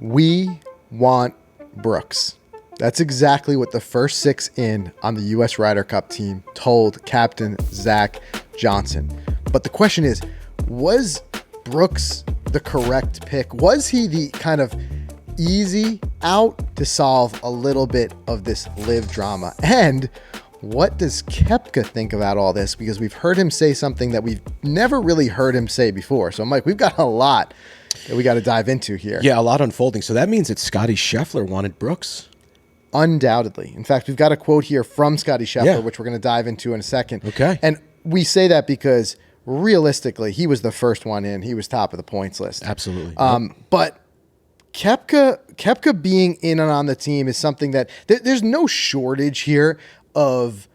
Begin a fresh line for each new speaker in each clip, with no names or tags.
We want Brooks. That's exactly what the first six in on the US Ryder Cup team told Captain Zach Johnson. But the question is, was Brooks the correct pick? Was he the kind of easy out to solve a little bit of this LIV drama? And what does Koepka think about all this? Because we've heard him say something that we've never really heard him say before. So, Mike, we've got a lot that we got to dive into here.
Yeah, a lot unfolding. So that means that Scotty Scheffler wanted Brooks.
Undoubtedly. In fact, we've got a quote here from Scotty Scheffler, which we're going to dive into in a second.
Okay.
And we say that because realistically, he was the first one in. He was top of the points list.
Absolutely.
But Koepka being in and on the team is something that there's no shortage here of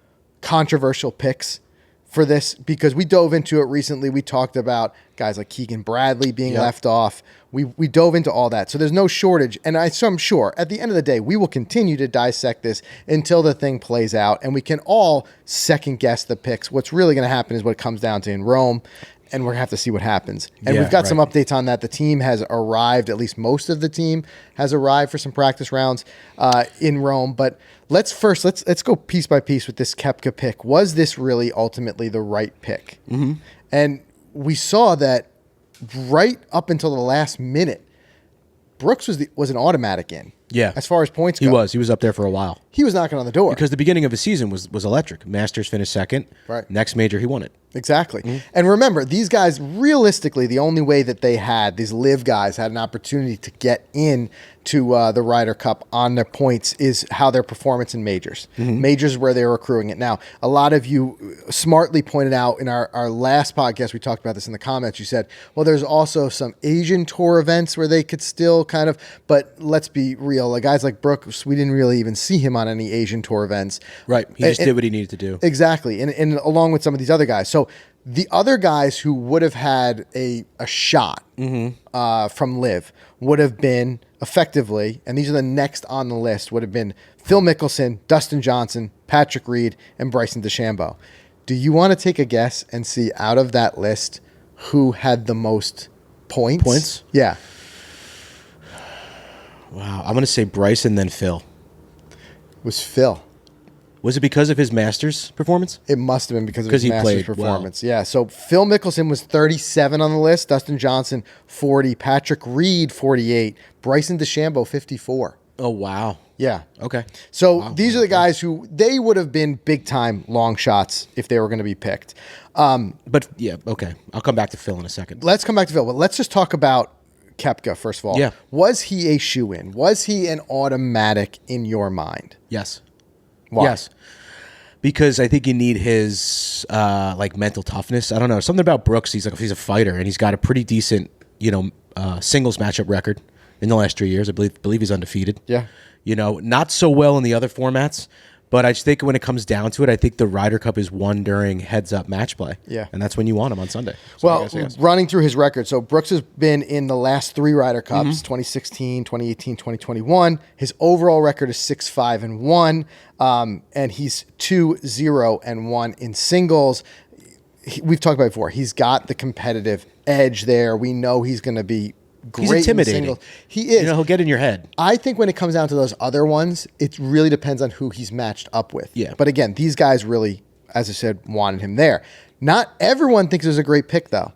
controversial picks for this, because we dove into it recently. We talked about guys like Keegan Bradley being left off. We dove into all that. So there's no shortage. And so I'm sure at the end of the day, we will continue to dissect this until the thing plays out, and we can all second guess the picks. What's really going to happen is what it comes down to in Rome, and we're going to have to see what happens. And we've got some updates on that. The team has arrived, at least most of the team has arrived for some practice rounds in Rome. But let's go piece by piece with this Koepka pick. Was this really ultimately the right pick? Mm-hmm. And we saw that right up until the last minute, Brooks was an automatic in.
Yeah.
As far as points go.
He was up there for a while.
He was knocking on the door.
Because the beginning of the season was electric. Masters finished second.
Right.
Next major, he won it.
Exactly. Mm-hmm. And remember, these guys, realistically, the only way that these LIV guys had an opportunity to get in to the Ryder Cup on their points is how their performance in majors. Mm-hmm. Majors where they were accruing it. Now, a lot of you smartly pointed out in our last podcast, we talked about this in the comments, you said, well, there's also some Asian tour events where they could still kind of, but let's be real, like guys like Brooks, we didn't really even see him on any Asian tour events.
Right. He just did what he needed to do.
Exactly. And along with some of these other guys. So the other guys who would have had a shot from LIV would have been effectively, and these are the next on the list, would have been Phil Mickelson, Dustin Johnson, Patrick Reed, and Bryson DeChambeau. Do you want to take a guess and see out of that list who had the most points?
Points?
Yeah.
Wow. I'm going to say Bryson, then Phil.
It was Phil.
Was it because of his Masters performance?
It must have been because of his Masters performance.
Well.
Yeah. So Phil Mickelson was 37 on the list. Dustin Johnson, 40. Patrick Reed, 48. Bryson DeChambeau, 54.
Oh, wow.
Yeah.
Okay.
So these are the guys who they would have been big time long shots if they were going to be picked.
But yeah, okay. I'll come back to Phil in a second.
Let's come back to Phil, but let's just talk about Koepka first of all.
Yeah.
Was he a shoe-in? Was he an automatic in your mind?
Yes.
Why?
Yes. Because I think you need his mental toughness. I don't know. Something about Brooks, he's a fighter, and he's got a pretty decent, singles matchup record in the last 3 years. I believe he's undefeated.
Yeah.
Not so well in the other formats, but I just think when it comes down to it, I think the Ryder Cup is won during heads-up match play.
Yeah.
And that's when you want him on Sunday. So
well, running through his record, so Brooks has been in the last 3 Ryder Cups, 2016, 2018, 2021. His overall record is 6-5-1, and he's 2-0-1 in singles. We've talked about it before. He's got the competitive edge there. We know he's going to be great.
He's intimidating.
In he is.
He'll get in your head.
I think when it comes down to those other ones, it really depends on who he's matched up with.
Yeah.
But again, these guys really, as I said, wanted him there. Not everyone thinks it was a great pick, though.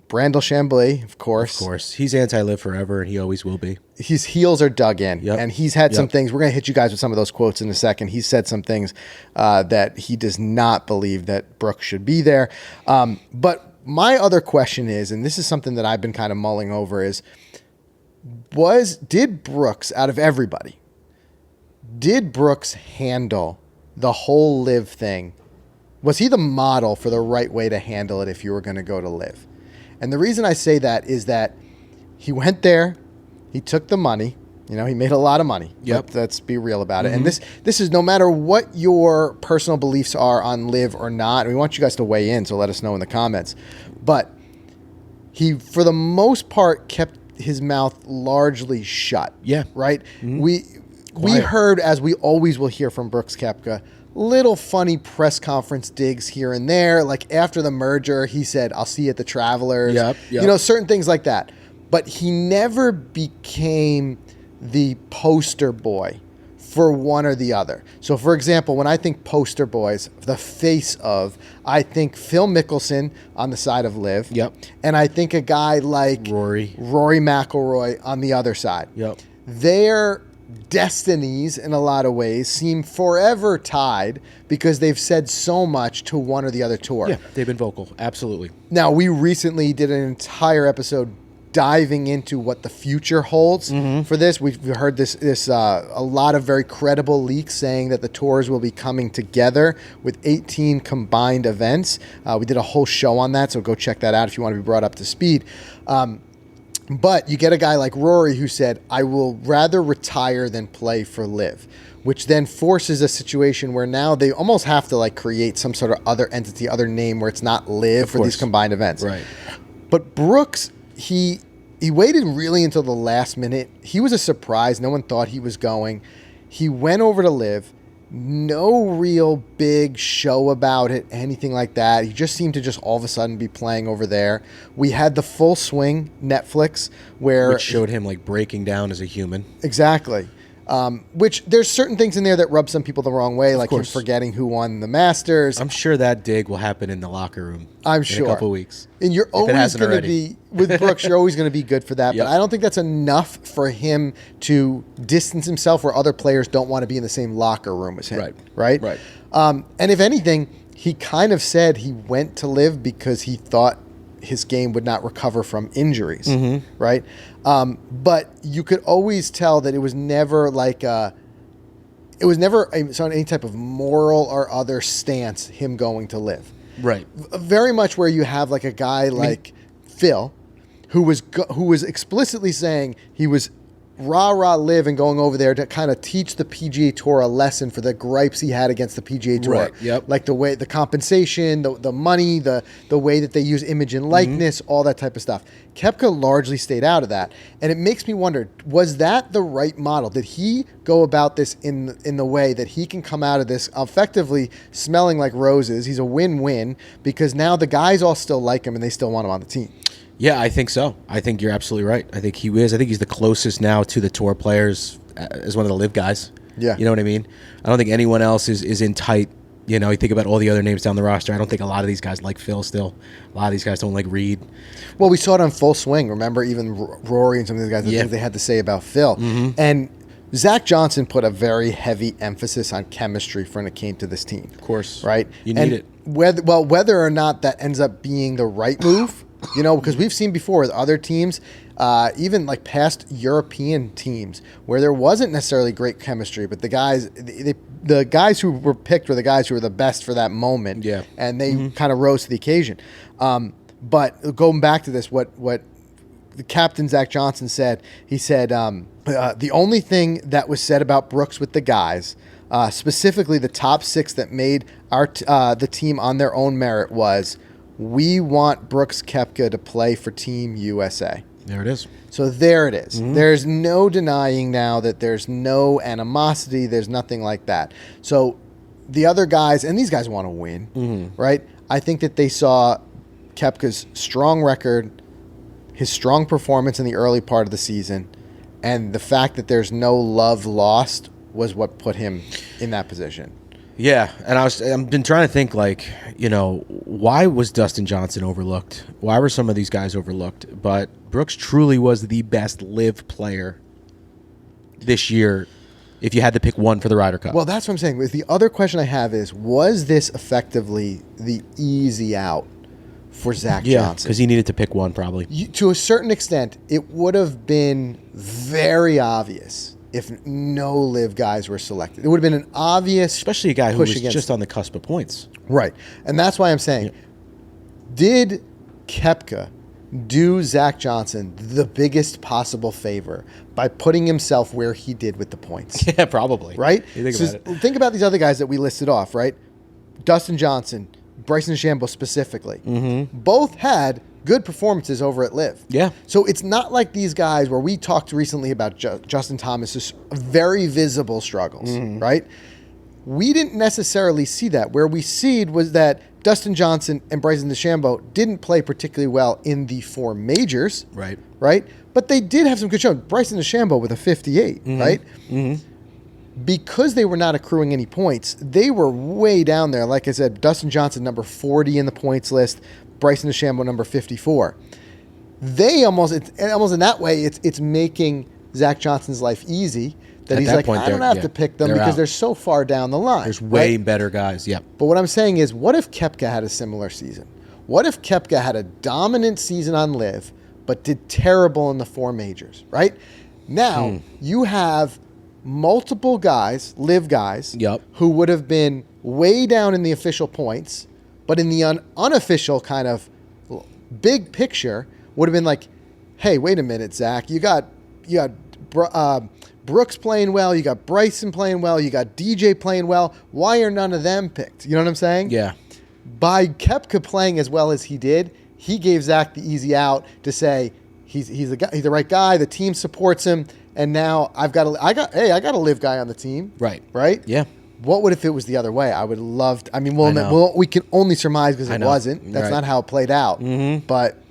Brandel Chambly, of course.
Of course. He's anti-LIV forever, and he always will be.
His heels are dug in, and he's had some things. We're going to hit you guys with some of those quotes in a second. He's said some things that he does not believe that Brooks should be there. But my other question is, and this is something that I've been kind of mulling over, is did Brooks, out of everybody, did Brooks handle the whole LIV thing? Was he the model for the right way to handle it if you were going to go to LIV? And the reason I say that is that he went there, he took the money, he made a lot of money.
Yep.
Let's be real about it. And this is no matter what your personal beliefs are on LIV or not. And we want you guys to weigh in, so let us know in the comments. But he, for the most part, kept his mouth largely shut.
Yeah.
Right? Mm-hmm. We heard, as we always will hear from Brooks Koepka, little funny press conference digs here and there. Like after the merger, he said, "I'll see you at the Travelers."
Yep.
Certain things like that. but he never became the poster boy for one or the other. So, for example, when I think poster boys, the face of, I think Phil Mickelson on the side of LIV.
Yep.
And I think a guy like
Rory
McIlroy on the other side.
Yep.
Their destinies, in a lot of ways, seem forever tied because they've said so much to one or the other tour.
Yeah, they've been vocal. Absolutely.
Now, we recently did an entire episode diving into what the future holds for this. We've heard a lot of very credible leaks saying that the tours will be coming together with 18 combined events. We did a whole show on that, so go check that out if you want to be brought up to speed. But you get a guy like Rory who said, I will rather retire than play for LIV, which then forces a situation where now they almost have to like create some sort of other entity, other name where it's not LIV for these combined events.
Right.
But Brooks, he waited really until the last minute. He was a surprise. No one thought he was going. He went over to LIV. No real big show about it, anything like that. He just seemed to just all of a sudden be playing over there. We had the Full Swing Netflix
which showed him like breaking down as a human.
Exactly. Which there's certain things in there that rub some people the wrong way, like him forgetting who won the Masters.
I'm sure that dig will happen in the locker room.
I'm sure.
In a couple of weeks.
And you're always going to be, with Brooks, you're always going to be good for that. Yep. But I don't think that's enough for him to distance himself where other players don't want to be in the same locker room as him. Right. And if anything, he kind of said he went to LIV because he thought his game would not recover from injuries, right? But you could always tell that it was never like any type of moral or other stance, him going to LIV.
Right.
Very much where you have like a guy like Phil, who was explicitly saying he was rah-rah LIV and going over there to kind of teach the PGA Tour a lesson for the gripes he had against the PGA Tour.
Right, yep.
Like the way, the compensation, the money, the way that they use image and likeness, all that type of stuff. Koepka largely stayed out of that. And it makes me wonder, was that the right model? Did he go about this in the way that he can come out of this effectively smelling like roses? He's a win-win because now the guys all still like him and they still want him on the team.
Yeah, I think so. I think you're absolutely right. I think he is. I think he's the closest now to the tour players as one of the LIV guys.
Yeah.
You know what I mean? I don't think anyone else is in tight. You know, you think about all the other names down the roster. I don't think a lot of these guys like Phil still. A lot of these guys don't like Reed.
Well, we saw it on Full Swing. Remember, even Rory and some of these guys, the things they had to say about Phil. And Zach Johnson put a very heavy emphasis on chemistry when it came to this team.
Of course.
Right?
You need it.
Whether or not that ends up being the right move, you know, because we've seen before with other teams, even like past European teams, where there wasn't necessarily great chemistry, but the guys who were picked were the guys who were the best for that moment.
Yeah.
And they kind of rose to the occasion. But going back to this, what the captain, Zach Johnson, said, he said, the only thing that was said about Brooks with the guys, specifically the top six that made the team on their own merit, was, we want Brooks Koepka to play for Team USA.
There it is.
So there it is. There's no denying now that there's no animosity. There's nothing like that. So the other guys, and these guys want to win, right? I think that they saw Koepka's strong record, his strong performance in the early part of the season, and the fact that there's no love lost was what put him in that position.
Yeah, and I've been trying to think, like, you know, why was Dustin Johnson overlooked? Why were some of these guys overlooked? But Brooks truly was the best LIV player this year if you had to pick one for the Ryder Cup.
Well, that's what I'm saying. The other question I have is, was this effectively the easy out for Zach Johnson?
Because he needed to pick one probably.
To a certain extent, it would have been very obvious if no LIV guys were selected. It would have been an obvious
especially a guy who was
against
just on the cusp of points.
Right. And that's why I'm saying, did Koepka do Zach Johnson the biggest possible favor by putting himself where he did with the points?
Yeah, probably.
Right?
You think about it.
Think about these other guys that we listed off, right? Dustin Johnson, Bryson DeChambeau specifically. Both had good performances over at LIV.
Yeah.
So it's not like these guys where we talked recently about Justin Thomas's very visible struggles, right? We didn't necessarily see that. Where we see was that Dustin Johnson and Bryson DeChambeau didn't play particularly well in the four majors.
Right.
Right? But they did have some good showing. Bryson DeChambeau with a 58, right? Because they were not accruing any points, they were way down there. Like I said, Dustin Johnson, number 40 in the points list. Bryson DeChambeau, number 54. They almost in that way, it's making Zach Johnson's life easy. That he's like, I don't have to pick them because they're so far down the line.
There's way better guys, yep.
But what I'm saying is, what if Koepka had a similar season? What if Koepka had a dominant season on LIV, but did terrible in the 4 majors, right? Now, you have multiple guys, LIV guys, who would have been way down in the official points, but in the unofficial kind of big picture would have been like, hey, wait a minute, Zach, you got Brooks playing well, you got Bryson playing well, you got DJ playing well. Why are none of them picked? You know what I'm saying?
Yeah.
By Koepka playing as well as he did, he gave Zach the easy out to say he's the right guy. The team supports him, and now I got a LIV guy on the team. Right.
Yeah.
What would if it was the other way? I would love to, I mean, we can only surmise because it wasn't. That's not how it played out. But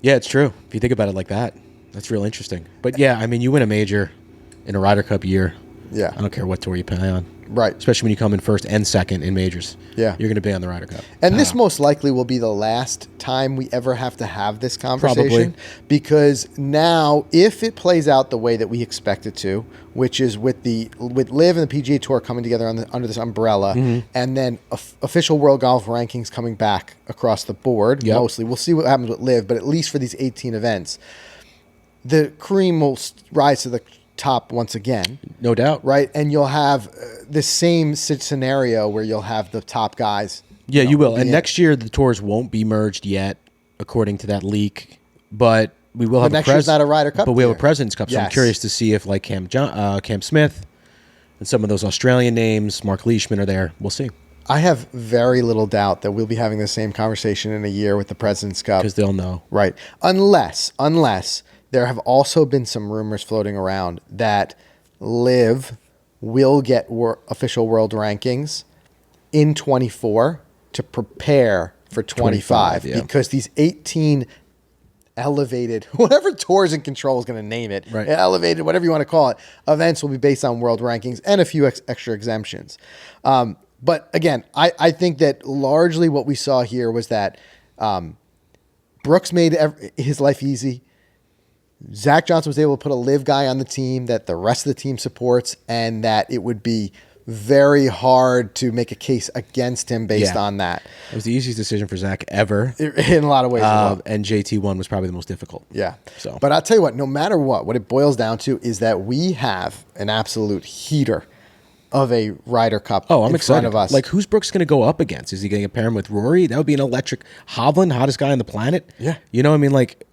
yeah, it's true. If you think about it like that, that's real interesting. But yeah, I mean, you win a major in a Ryder Cup year.
Yeah.
I don't care what tour you play on.
Right.
Especially when you come in first and second in majors.
Yeah.
You're going to be on the Ryder Cup.
And this most likely will be the last time we ever have to have this conversation. Probably. Because now, if it plays out the way that we expect it to, which is with LIV and the PGA Tour coming together under this umbrella, and then official world golf rankings coming back across the board, mostly. We'll see what happens with LIV, but at least for these 18 events, the cream will rise to the top once again.
No doubt.
Right? And you'll have the same scenario where you'll have the top guys.
Yeah, you will. And next year, the tours won't be merged yet, according to that leak. But we will have
next year's not a Ryder Cup.
But we have a President's Cup. So I'm curious to see if like Cam Smith and some of those Australian names, Mark Leishman, are there. We'll see.
I have very little doubt that we'll be having the same conversation in a year with the President's Cup.
Because they'll know.
Right. Unless there have also been some rumors floating around that LIV will get official world rankings in 24 to prepare for 25 because these 18 elevated, whatever Tours and Control is going to name it, elevated, whatever you want to call it, events will be based on world rankings and a few extra exemptions. But again, I think that largely what we saw here was that Brooks made his life easy. Zach Johnson was able to put a LIV guy on the team that the rest of the team supports, and that it would be very hard to make a case against him based on that.
It was the easiest decision for Zach ever.
In a lot of ways.
And JT1 was probably the most difficult.
Yeah.
So,
but I'll tell you what, no matter what it boils down to is that we have an absolute heater of a Ryder Cup
I'm
in
excited.
Front of us.
Like, who's Brooks going to go up against? Is he going to pair him with Rory? That would be an electric. Hovland, hottest guy on the planet?
Yeah.
You know, I mean, like,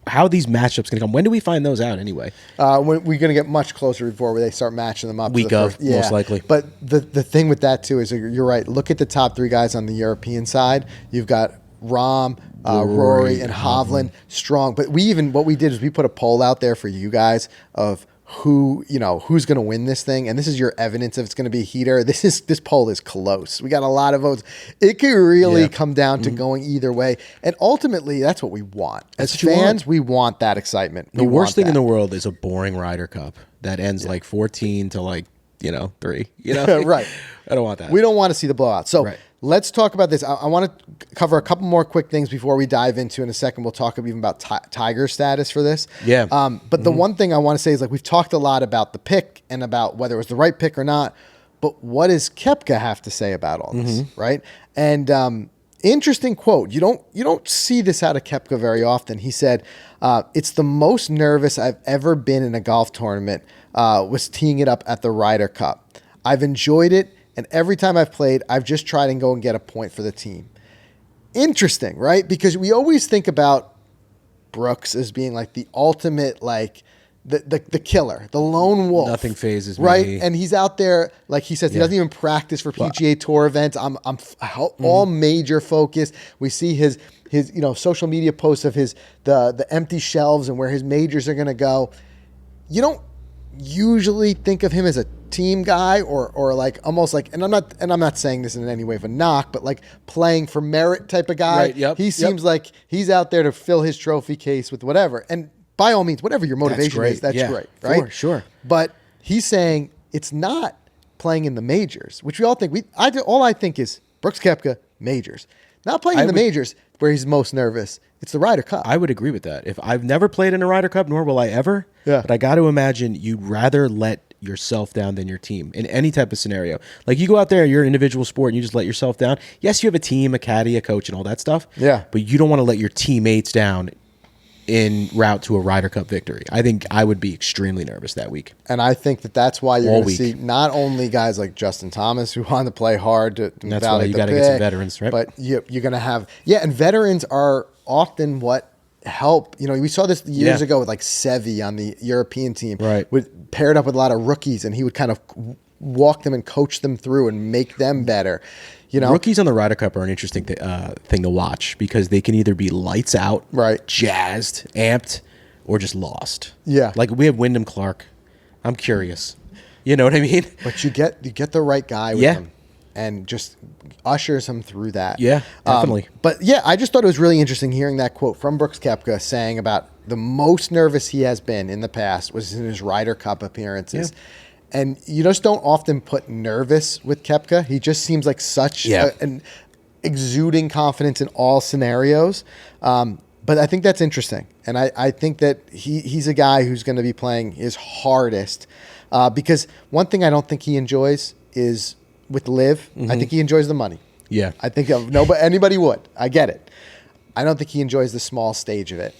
how are these matchups going to come? When do we find those out anyway?
We're going to get much closer before where they start matching them up.
Week of, most likely.
But the thing with that, too, is you're right. Look at the top 3 guys on the European side. You've got Rahm, Rory, and Hovland. Strong. But what we did is we put a poll out there for you guys of who's going to win this thing, and this is your evidence if it's going to be a heater. This poll is close. We got a lot of votes. It could really come down to going either way, and ultimately that's what we want as fans. We want that excitement.
The worst thing in the world is a boring Ryder Cup that ends like 14 to 3.
Right.
I don't want that.
We don't want to see the blowout. So let's talk about this. I want to cover a couple more quick things before we dive into. In a second, we'll talk even about Tiger's status for this.
Yeah.
But the one thing I want to say is, like, we've talked a lot about the pick and about whether it was the right pick or not. But what does Koepka have to say about all this, right? And interesting quote. You don't see this out of Koepka very often. He said, "It's the most nervous I've ever been in a golf tournament. Was teeing it up at the Ryder Cup. I've enjoyed it. And every time I've played, I've just tried and go and get a point for the team." Interesting, right? Because we always think about Brooks as being like the ultimate, like the killer, the lone wolf.
Nothing phases me.
Right? And he's out there, like he says, he doesn't even practice for PGA Tour events. I'm all major focus. We see his social media posts of the empty shelves and where his majors are going to go. You don't usually think of him as a team guy or like almost like, and I'm not saying this in any way of a knock, but like playing for merit type of guy.
Right, yep,
He seems like he's out there to fill his trophy case with whatever. And by all means, whatever your motivation is, that's great, right?
Sure.
But he's saying it's not playing in the majors, which we all think. All I think is Brooks Koepka, majors. Not playing in the majors where he's most nervous. It's the Ryder Cup.
I would agree with that. If I've never played in a Ryder Cup, nor will I ever.
Yeah.
But I got to imagine you'd rather let yourself down than your team in any type of scenario. Like you go out there, you're an individual sport, and you just let yourself down. Yes, you have a team, a caddy, a coach, and all that stuff.
Yeah.
But you don't want to let your teammates down in route to a Ryder Cup victory. I think I would be extremely nervous that week.
And I think that's why you're
All
going to see not only guys like Justin Thomas who want to play hard to
And that's why you got to get some veterans, right?
But you're going to have and veterans are often what help. You know, we saw this years ago with like Sevi on the European team,
right?
Paired up with a lot of rookies, and he would kind of walk them and coach them through and make them better. You know,
rookies on the Ryder Cup are an interesting thing to watch because they can either be lights out,
right,
jazzed, amped, or just lost.
Yeah,
like we have Wyndham Clark. I'm curious. You know what I mean?
But you get the right guy with him and just ushers him through that.
Yeah, definitely.
But yeah, I just thought it was really interesting hearing that quote from Brooks Koepka saying about the most nervous he has been in the past was in his Ryder Cup appearances. Yeah. And you just don't often put nervous with Koepka. He just seems like such an exuding confidence in all scenarios. But I think that's interesting. And I think that he's a guy who's going to be playing his hardest. Because one thing I don't think he enjoys is with LIV. Mm-hmm. I think he enjoys the money.
Yeah.
I think anybody would. I get it. I don't think he enjoys the small stage of it.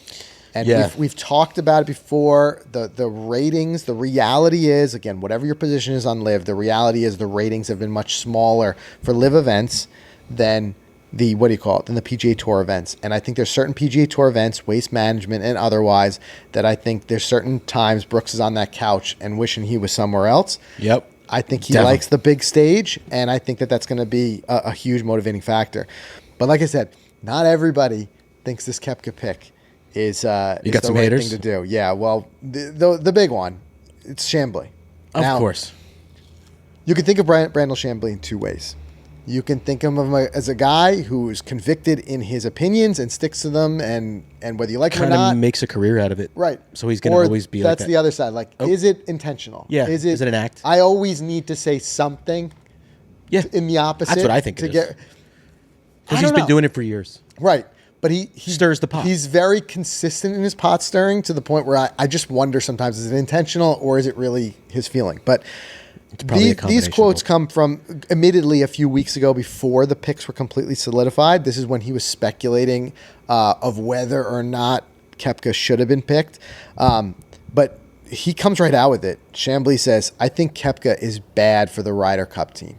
And we've talked about it before. The ratings, the reality is, again, whatever your position is on LIV, the reality is the ratings have been much smaller for LIV events than the PGA Tour events. And I think there's certain PGA Tour events, waste management and otherwise, that I think there's certain times Brooks is on that couch and wishing he was somewhere else.
Yep.
I think he likes the big stage, and I think that's going to be a huge motivating factor. But like I said, not everybody thinks this Koepka pick is the right thing to do. Yeah, well, the big one, it's Chambly.
Of course.
You can think of Brandel Chambly in two ways. You can think of him as a guy who's convicted in his opinions and sticks to them, and whether you like him or not.
Kind of makes a career out of it.
Right.
So he's going to always be like that.
That's the other side. Like, is it intentional?
Yeah. Is it an act?
I always need to say something in the opposite.
That's what I think it is. Because he's been doing it for years.
Right. But he
stirs the pot.
He's very consistent in his pot stirring to the point where I just wonder sometimes, is it intentional or is it really his feeling? But these quotes come from, admittedly, a few weeks ago before the picks were completely solidified. This is when he was speculating of whether or not Koepka should have been picked. But he comes right out with it. Chambly says, I think Koepka is bad for the Ryder Cup team.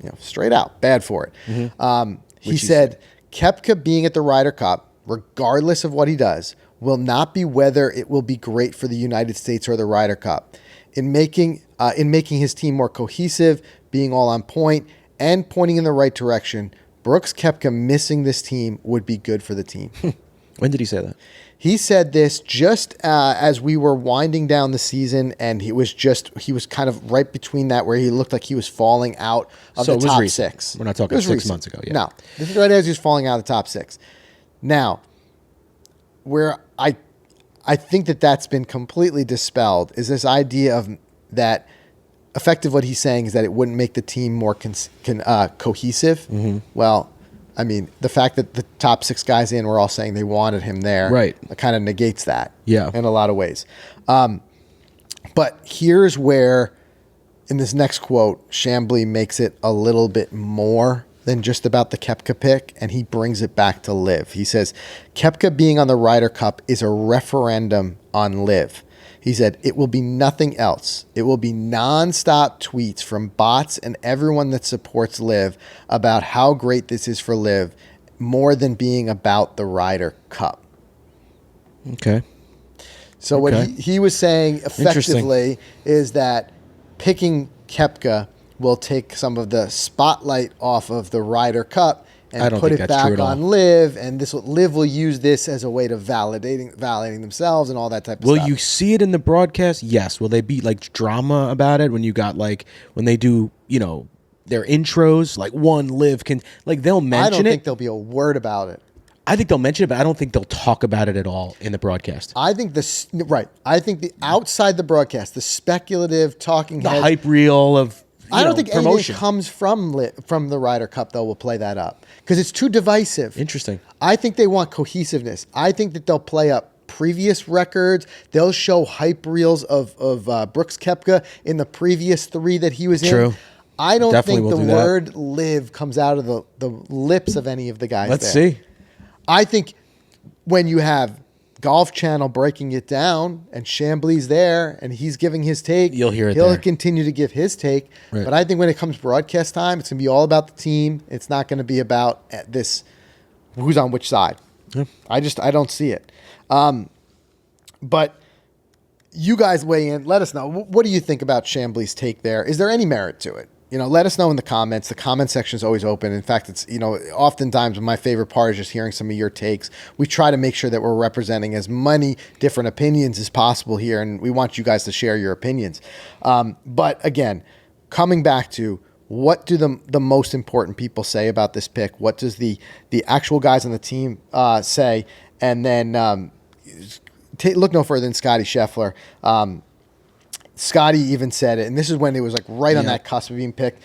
You know, straight out, bad for it. Mm-hmm. He said, Koepka being at the Ryder Cup, regardless of what he does, will not be whether it will be great for the United States or the Ryder Cup. In making his team more cohesive, being all on point, and pointing in the right direction, Brooks Koepka missing this team would be good for the team.
When did he say that?
He said this just as we were winding down the season, and he was kind of right between that where he looked like he was falling out of the top six.
We're not talking 6 months ago. Yeah.
No, this is right as he was falling out of the top six. Now, where I think that's been completely dispelled is this idea of that. Effective, what he's saying is that it wouldn't make the team more cohesive. Mm-hmm. Well, I mean, the fact that the top six guys in were all saying they wanted him there,
right,
kind of negates that,
in
a lot of ways. But here's where, in this next quote, Chambly makes it a little bit more than just about the Koepka pick, and he brings it back to LIV. He says, Koepka being on the Ryder Cup is a referendum on LIV. He said, it will be nothing else. It will be nonstop tweets from bots and everyone that supports LIV about how great this is for LIV, more than being about the Ryder Cup.
Okay.
So what he was saying effectively is that picking Koepka will take some of the spotlight off of the Ryder Cup and put it back on LIV, and LIV will use this as a way to validating themselves and all that type of stuff.
Will you see it in the broadcast? Yes. Will they be like drama about it when you got when they do, their intros, like one LIV can, they'll mention it?
I don't think there'll be a word about it.
I think they'll mention it, but I don't think they'll talk about it at all in the broadcast.
I think I think the outside the broadcast, the speculative talking
The
heads,
hype reel of
I don't think
promotion
anything comes from the Ryder Cup, though, will play that up because it's too divisive.
Interesting.
I think they want cohesiveness. I think that they'll play up previous records. They'll show hype reels of Brooks Koepka in the previous 3 that he was in.
True.
I don't
Definitely
think
will
the
do that.
word live comes out of the lips of any of the guys
Let's
there.
see.
I think when you have Golf Channel breaking it down and Chambly's there and he's giving his take,
You'll hear it
He'll
there.
continue to give his take.
Right.
But I think when it comes broadcast time, it's going to be all about the team. It's not going to be about this who's on which side.
Yeah.
I don't see it. But you guys weigh in. Let us know. What do you think about Chambly's take there? Is there any merit to it? Let us know in the comments. The comment section is always open. In fact, it's, oftentimes my favorite part is just hearing some of your takes. We try to make sure that we're representing as many different opinions as possible here, and we want you guys to share your opinions. But again, coming back to what do the most important people say about this pick? What does the actual guys on the team say? And then look no further than Scotty Scheffler. Scotty even said it, and this is when it was like right on that cusp of being picked.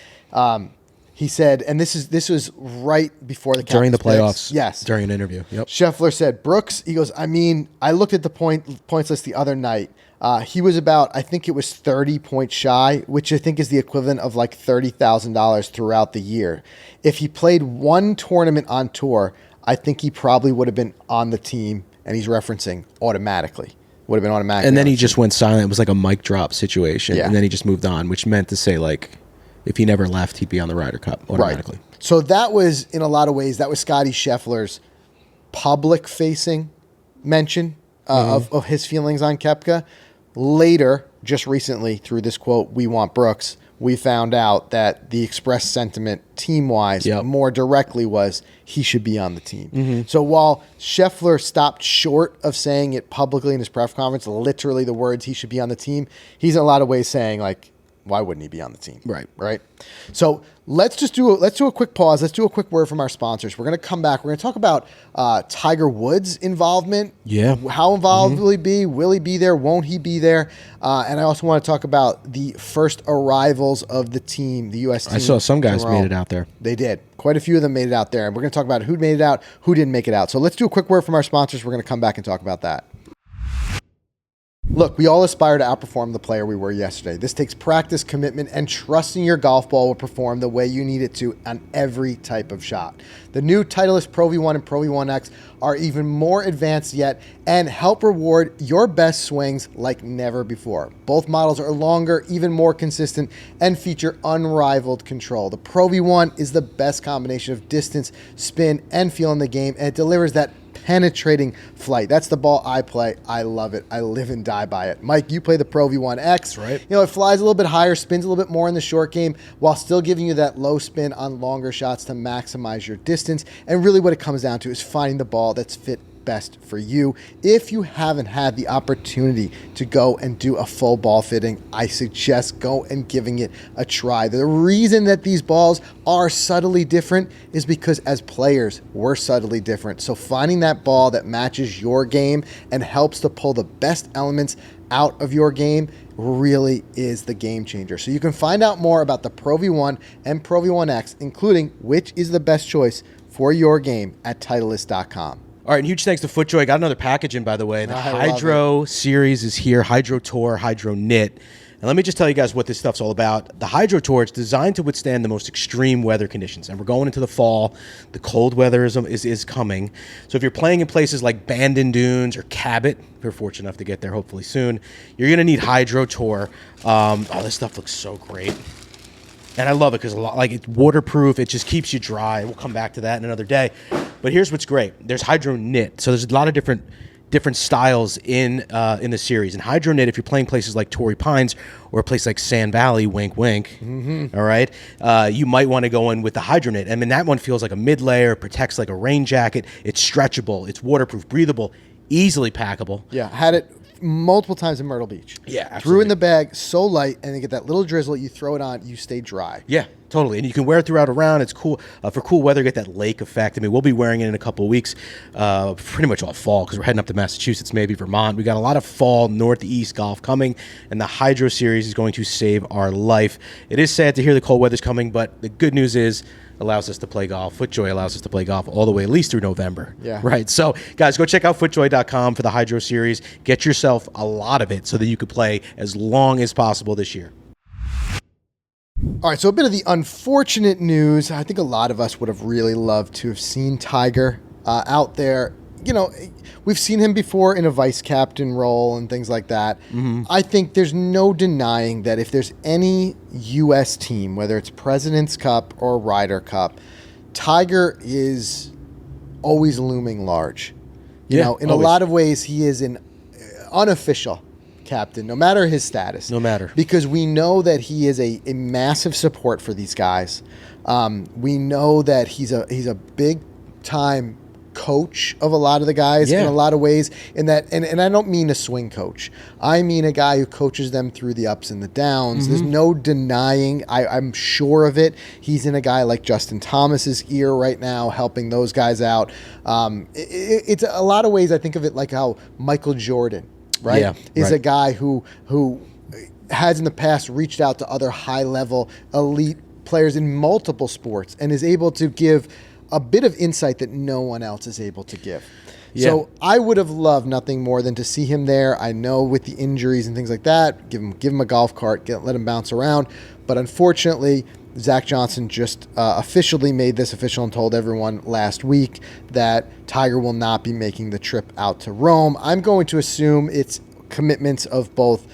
He said, and this was right before the
During the
captain's
playoffs.
picks. Yes.
During an interview. Yep.
Scheffler said, Brooks, he goes, I looked at the points list the other night. He was about, I think it was 30 points shy, which I think is the equivalent of like $30,000 throughout the year. If he played one tournament on tour, I think he probably would have been on the team, and he's referencing automatically. Would have been automatic.
And then he just went silent. It was like a mic drop situation.
Yeah.
And then he just moved on, which meant to say, like, if he never left, he'd be on the Ryder Cup automatically.
Right. So that was, in a lot of ways, that was Scotty Scheffler's public-facing mention of his feelings on Koepka. Later, just recently, through this quote, "We want Brooks," we found out that the expressed sentiment team-wise more directly was he should be on the team. So while Scheffler stopped short of saying it publicly in his press conference, literally the words he should be on the team, he's in a lot of ways saying, like, why wouldn't he be on the team? Right. So let's do a quick pause. Let's do a quick word from our sponsors. We're going to come back. We're going to talk about Tiger Woods' involvement.
Yeah.
How involved will he be? Will he be there? Won't he be there? And I also want to talk about the first arrivals of the team, the U.S. team.
I saw some guys made it out there.
They did. Quite a few of them made it out there. And we're going to talk about who made it out, who didn't make it out. So let's do a quick word from our sponsors. We're going to come back and talk about that. Look, we all aspire to outperform the player we were yesterday. This takes practice, commitment, and trusting your golf ball will perform the way you need it to on every type of shot. The new Titleist Pro V1 and Pro V1X are even more advanced yet and help reward your best swings like never before. Both models are longer, even more consistent, and feature unrivaled control. The Pro V1 is the best combination of distance, spin, and feel in the game, and it delivers that penetrating flight. That's the ball I play. I love it. I live and die by it. Mike, you play the Pro V1X.
That's right.
It flies a little bit higher, spins a little bit more in the short game, while still giving you that low spin on longer shots to maximize your distance. And really what it comes down to is finding the ball that's fit best for you. If you haven't had the opportunity to go and do a full ball fitting, I suggest go and giving it a try. The reason that these balls are subtly different is because as players, we're subtly different. So finding that ball that matches your game and helps to pull the best elements out of your game really is the game changer. So you can find out more about the Pro V1 and Pro V1X, including which is the best choice for your game at Titleist.com.
All right, and huge thanks to FootJoy. Got another package in, by the way. The Hydro series is here. Hydro Tour, Hydro Knit. And let me just tell you guys what this stuff's all about. The Hydro Tour is designed to withstand the most extreme weather conditions. And we're going into the fall. The cold weather is coming. So if you're playing in places like Bandon Dunes or Cabot, if you're fortunate enough to get there hopefully soon, you're going to need Hydro Tour. This stuff looks so great. And I love it because it's waterproof. It just keeps you dry. We'll come back to that in another day. But here's what's great. There's Hydro Knit. So there's a lot of different styles in the series. And Hydro Knit, if you're playing places like Torrey Pines or a place like Sand Valley, wink, wink, all right, you might want to go in with the Hydro Knit. I mean, that one feels like a mid-layer, protects like a rain jacket. It's stretchable. It's waterproof, breathable, easily packable.
Yeah, had it multiple times in Myrtle Beach.
Yeah, absolutely.
Threw it in the bag, so light, and then get that little drizzle. You throw it on, you stay dry.
Yeah. Totally, and you can wear it throughout a round. It's cool for cool weather. Get that lake effect. I mean, we'll be wearing it in a couple of weeks, pretty much all fall because we're heading up to Massachusetts, maybe Vermont. We got a lot of fall northeast golf coming, and the Hydro Series is going to save our life. It is sad to hear the cold weather's coming, but the good news is allows us to play golf. FootJoy allows us to play golf all the way at least through November.
Yeah.
Right. So, guys, go check out footjoy.com for the Hydro Series. Get yourself a lot of it so that you could play as long as possible this year.
All right, so a bit of the unfortunate news. I think a lot of us would have really loved to have seen Tiger out there. You know, we've seen him before in a vice captain role and things like that. Mm-hmm. I think there's no denying that if there's any U.S. team, whether it's President's Cup or Ryder Cup, Tiger is always looming large. You know, in always. A lot of ways, he is an unofficial captain, no matter his status.
No matter.
Because we know that he is a massive support for these guys. We know that he's a big-time coach of a lot of the guys in a lot of ways. And I don't mean a swing coach. I mean a guy who coaches them through the ups and the downs. Mm-hmm. There's no denying. I'm sure of it. He's in a guy like Justin Thomas's ear right now, helping those guys out. It's a lot of ways I think of it like how Michael Jordan, is a guy who has in the past reached out to other high-level elite players in multiple sports and is able to give a bit of insight that no one else is able to give. Yeah. So I would have loved nothing more than to see him there. I know with the injuries and things like that, give him a golf cart, let him bounce around. But unfortunately, Zach Johnson just officially made this official and told everyone last week that Tiger will not be making the trip out to Rome. I'm going to assume it's commitments of both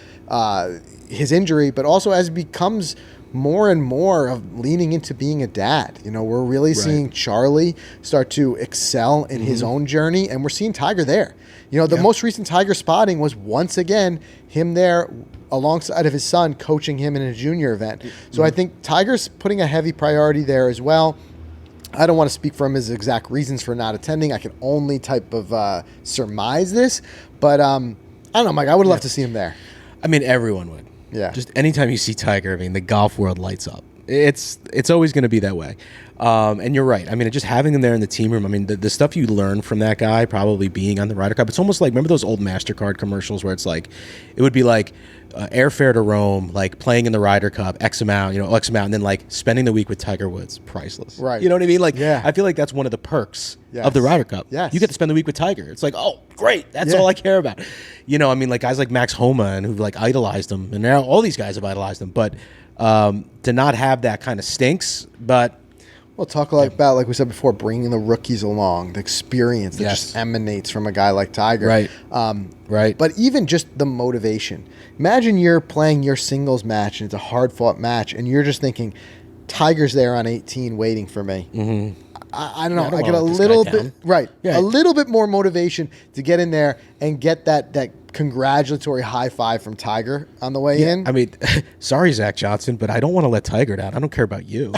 his injury, but also as he becomes more and more of leaning into being a dad. You know, we're really seeing Charlie start to excel in his own journey, and we're seeing Tiger there. You know, the most recent Tiger spotting was once again him there alongside of his son coaching him in a junior event. So I think Tiger's putting a heavy priority there as well. I don't want to speak for him his exact reasons for not attending. I can only type of surmise this, but I don't know, Mike. I would love to see him there.
I mean, everyone would.
Yeah.
Just anytime you see Tiger, I mean, the golf world lights up. It's always going to be that way. And you're right. I mean, just having him there in the team room, I mean, the stuff you learn from that guy probably being on the Ryder Cup, it's almost like, remember those old MasterCard commercials where it's like, it would be like airfare to Rome, like playing in the Ryder Cup, X amount, and then like spending the week with Tiger Woods, priceless.
Right.
You know what I mean? Like, I feel like that's one of the perks of the Ryder Cup.
Yes.
You get to spend the week with Tiger. It's like, oh, great. That's all I care about. You know, I mean, like guys like Max Homa and who've like idolized him, and now all these guys have idolized him, but to not have that kind of stinks, but
we'll talk about, like we said before, bringing the rookies along, the experience that just emanates from a guy like Tiger.
Right.
Right. But even just the motivation. Imagine you're playing your singles match and it's a hard-fought match, and you're just thinking, Tiger's there on 18 waiting for me. Mm-hmm. I don't know. I get a little bit a little bit more motivation to get in there and get that congratulatory high five from Tiger on the way in.
I mean, sorry, Zach Johnson, but I don't want to let Tiger down. I don't care about you.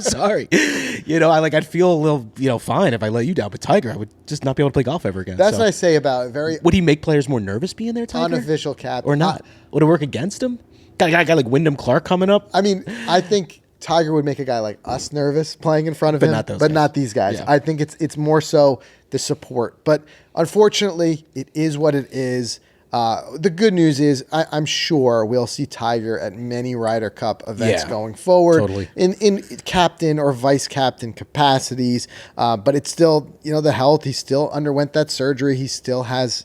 Sorry. I'd feel a little, fine if I let you down, but Tiger, I would just not be able to play golf ever again.
That's what I say about
Would he make players more nervous being there, Tiger?
Unofficial captain.
Or not? Would it work against him? Got a guy like Wyndham Clark coming up?
I mean, I think Tiger would make a guy like us nervous playing in front of him, not these guys. Yeah. I think it's more so the support. But unfortunately, it is what it is. The good news is I'm sure we'll see Tiger at many Ryder Cup events going forward in captain or vice captain capacities. But it's still, the health. He still underwent that surgery. He still has,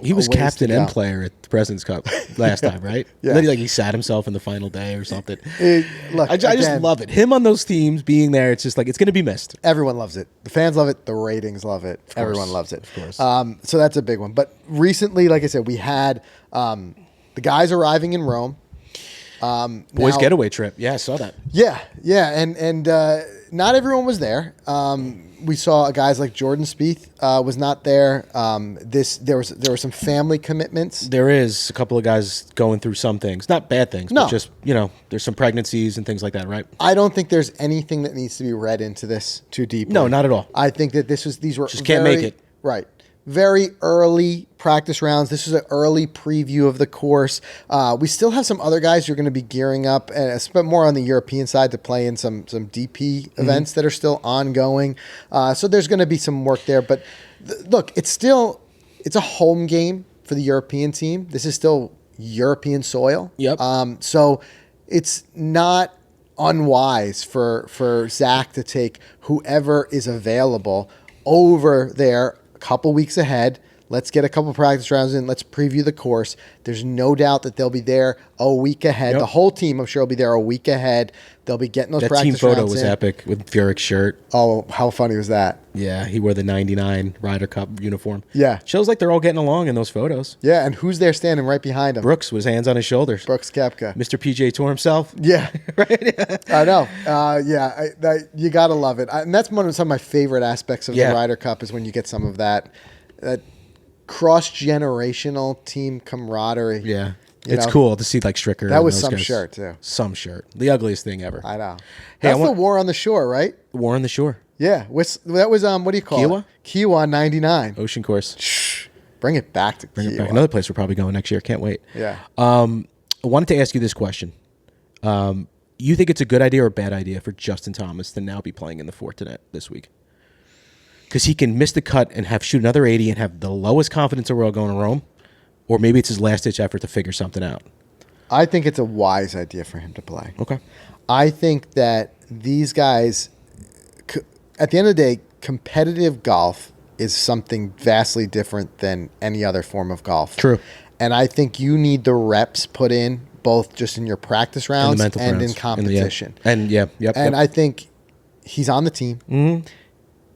he was captain and player at the President's Cup last time, right?
Yeah.
Then he sat himself in the final day or something. I
just
love it. Him on those teams being there, it's just like, it's going to be missed.
Everyone loves it. The fans love it. The ratings love it. Everyone loves it.
Of course.
So that's a big one. But recently, like I said, we had the guys arriving in Rome.
Boys getaway trip. Yeah, I saw that.
Yeah. And not everyone was there. We saw guys like Jordan Spieth was not there. There were some family commitments.
There is a couple of guys going through some things, not bad things, but just there's some pregnancies and things like that, right?
I don't think there's anything that needs to be read into this too deeply.
No, not at all.
I think that these were
just can't make it.
Right. very early practice rounds. This is an early preview of the course. We still have some other guys who are going to be gearing up, and spent more on the European side to play in some DP events that are still ongoing. So there's going to be some work there. But look, it's a home game for the European team. This is still European soil.
Yep.
So it's not unwise for Zach to take whoever is available over there a couple weeks ahead. Let's get a couple practice rounds in. Let's preview the course. There's no doubt that they'll be there a week ahead.
Yep.
The whole team, I'm sure, will be there a week ahead. They'll be getting those
That
practice
team
rounds
photo was
in.
epic with Furyk's shirt.
Oh, how funny was that?
Yeah, he wore the 99 Ryder Cup uniform.
Yeah.
Shows like they're all getting along in those photos.
Yeah, and who's there standing right behind him?
Brooks with his hands on his shoulders.
Brooks Koepka.
Mr. PGA Tour himself.
Yeah.
Right?
I know. You got to love it. And that's some of my favorite aspects of the Ryder Cup is when you get some of that cross-generational team camaraderie.
Yeah. It's cool to see like Stricker.
That was
and those
some
guys.
shirt, too.
Some shirt. The ugliest thing ever.
I know.
Hey,
That's the War on the Shore, right?
War on the Shore.
Yeah. That was, what do you call
Kiowa?
it? Kiowa 99.
Ocean course.
Shh. Bring it back to
Bring it
Kiowa.
back. Another place we're probably going next year. Can't wait.
Yeah.
I wanted to ask you this question. You think it's a good idea or a bad idea for Justin Thomas to now be playing in the Fortinet this week? Because he can miss the cut and shoot another 80 and have the lowest confidence in the world going to Rome, or maybe it's his last-ditch effort to figure something out.
I think it's a wise idea for him to play.
Okay.
I think that these guys, at the end of the day, competitive golf is something vastly different than any other form of golf.
True.
And I think you need the reps put in, both just in your practice rounds and
rounds.
in competition.
And
I think he's on the team. Mm-hmm.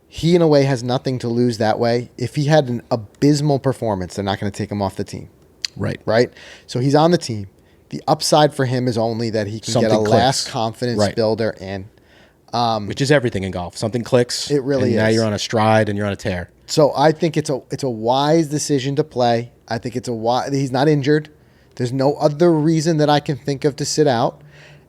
He, in a way, has nothing to lose that way. If he had an abysmal performance, they're not going to take him off the team. Right? So he's on the team. The upside for him is only that he can
Something
get a
clicks.
last confidence builder in.
Which is everything in golf. Something clicks.
It really
and
is.
Now you're on a stride and you're on a tear.
So I think it's a wise decision to play. I think he's not injured. There's no other reason that I can think of to sit out.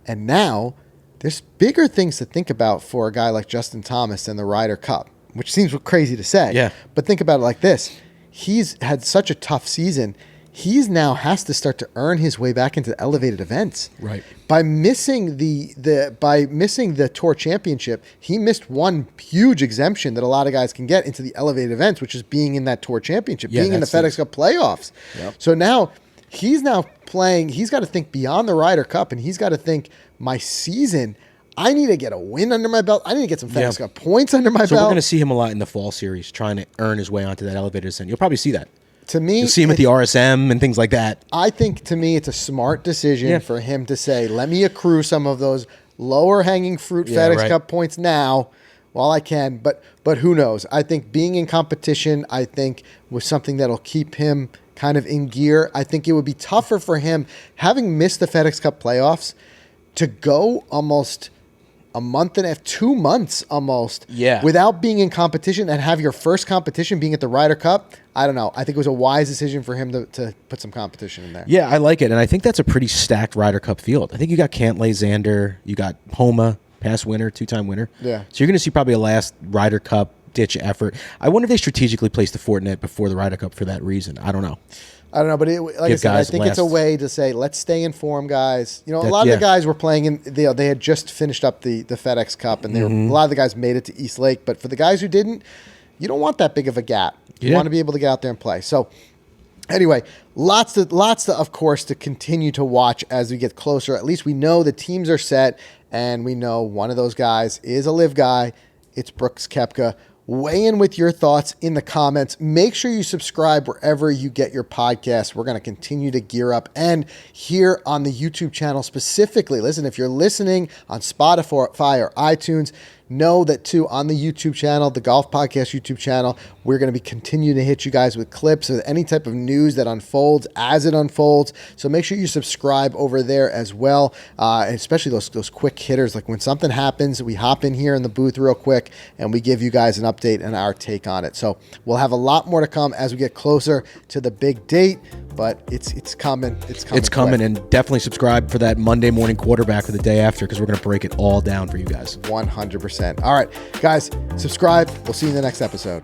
And now there's bigger things to think about for a guy like Justin Thomas than the Ryder Cup, which seems crazy to say.
Yeah.
But think about it like this. He's had such a tough season. He's now has to start to earn his way back into elevated events.
Right.
By missing the Tour Championship, he missed one huge exemption that a lot of guys can get into the elevated events, which is being in that Tour Championship, being in the FedEx Cup playoffs.
Yep.
So now he's playing. He's got to think beyond the Ryder Cup, and he's got to think my season. I need to get a win under my belt. I need to get some FedEx Cup points under my
So
belt.
we're going to see him a lot in the fall series, trying to earn his way onto that elevated ascent. You'll probably see that.
To me,
you'll see him at the RSM and things like that.
I think, to me, it's a smart decision for him to say, let me accrue some of those lower hanging fruit FedEx Cup points now while I can. But who knows? I think being in competition, was something that'll keep him kind of in gear. I think it would be tougher for him, having missed the FedEx Cup playoffs, to go almost a month and a half, 2 months almost, without being in competition and have your first competition being at the Ryder Cup. I don't know. I think it was a wise decision for him to put some competition in there.
Yeah, I like it. And I think that's a pretty stacked Ryder Cup field. I think you got Cantlay, Xander, you got Homa, past winner, 2-time winner.
Yeah.
So you're going to see probably a last Ryder Cup ditch effort. I wonder if they strategically placed the Fortinet before the Ryder Cup for that reason. I don't know.
But like I said, I think it's a way to say, let's stay informed, guys. You know, a lot of the guys were playing they had just finished up the FedEx Cup, and a lot of the guys made it to East Lake. But for the guys who didn't, you don't want that big of a gap. You want to be able to get out there and play. So anyway, lots of course, to continue to watch as we get closer. At least we know the teams are set, and we know one of those guys is a LIV guy. It's Brooks Koepka. Weigh in with your thoughts in the comments. Make sure you subscribe wherever you get your podcasts. We're going to continue to gear up. And here on the YouTube channel specifically, listen, if you're listening on Spotify or iTunes, know that too, on the YouTube channel, the Golf Podcast YouTube channel, we're going to be continuing to hit you guys with clips of any type of news that unfolds as it unfolds. So make sure you subscribe over there as well, and especially those quick hitters. Like when something happens, we hop in here in the booth real quick and we give you guys an update and our take on it. So we'll have a lot more to come as we get closer to the big date, but it's coming. It's
coming, and definitely subscribe for that Monday morning quarterback for the day after, because we're going to break it all down for you guys.
100%. All right, guys, subscribe. We'll see you in the next episode.